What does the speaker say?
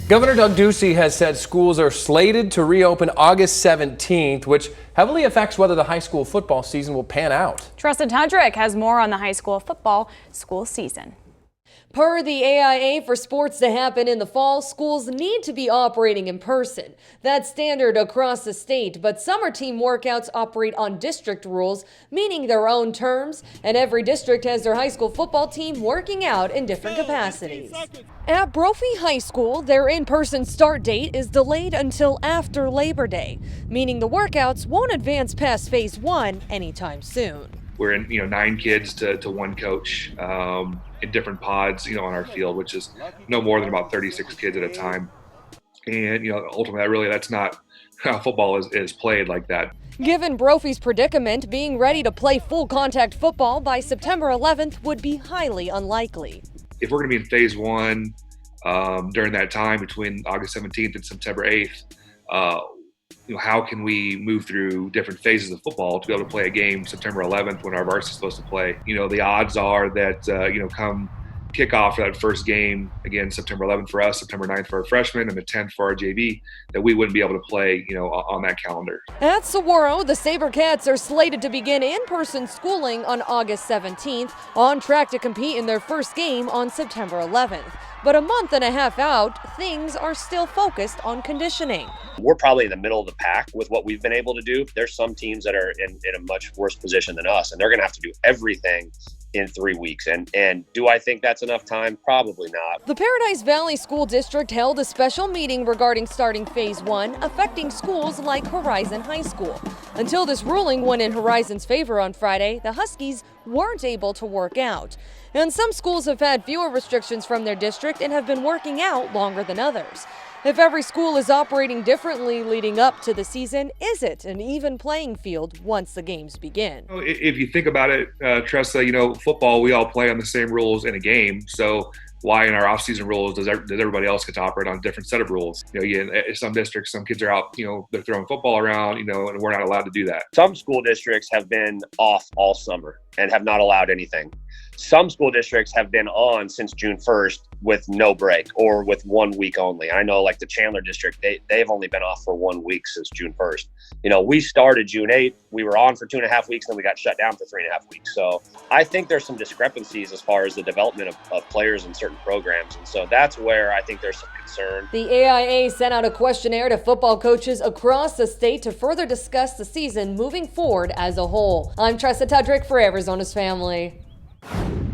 Governor Doug Ducey has said schools are slated to reopen August 17th, which heavily affects whether the high school football season will pan out. Tressa Tudrick has more on the high school football school season. Per the AIA, for sports to happen in the fall, schools need to be operating in person. That's standard across the state, but summer team workouts operate on district rules, meaning their own terms, and every district has their high school football team working out in different capacities. At Brophy High School, their in-person start date is delayed until after Labor Day, meaning the workouts won't advance past phase 1 anytime soon. We're in, 9 kids to one coach in different pods, on our field, which is no more than about 36 kids at a time. And, ultimately, that's not how football is played like that. Given Brophy's predicament, being ready to play full contact football by September 11th would be highly unlikely. If we're going to be in phase 1 during that time between August 17th and September 8th, how can we move through different phases of football to be able to play a game September 11th when our varsity is supposed to play? The odds are that, come kickoff for that first game, again, September 11th for us, September 9th for our freshmen, and the 10th for our JV, that we wouldn't be able to play, on that calendar. At Saguaro, the SaberCats are slated to begin in-person schooling on August 17th, on track to compete in their first game on September 11th. But a month and a half out, things are still focused on conditioning. We're probably in the middle of the pack with what we've been able to do. There's some teams that are in a much worse position than us, and they're going to have to do everything in 3 weeks. And do I think that's enough time? Probably not. The Paradise Valley School District held a special meeting regarding starting phase 1, affecting schools like Horizon High School. Until this ruling went in Horizon's favor on Friday, the Huskies weren't able to work out. And some schools have had fewer restrictions from their district and have been working out longer than others. If every school is operating differently leading up to the season, is it an even playing field once the games begin? If you think about it, Tressa, football, we all play on the same rules in a game. So why in our off-season rules does everybody else get to operate on a different set of rules? In some districts, some kids are out, they're throwing football around, and we're not allowed to do that. Some school districts have been off all summer and have not allowed anything. Some school districts have been on since June 1st with no break or with 1 week only. I know like the Chandler district, they've only been off for 1 week since June 1st. We started June 8th. We were on for 2.5 weeks, then we got shut down for 3.5 weeks. So I think there's some discrepancies as far as the development of players in certain programs. And so that's where I think there's some concern. The AIA sent out a questionnaire to football coaches across the state to further discuss the season moving forward as a whole. I'm Tressa Tudrick for Arizona's Family.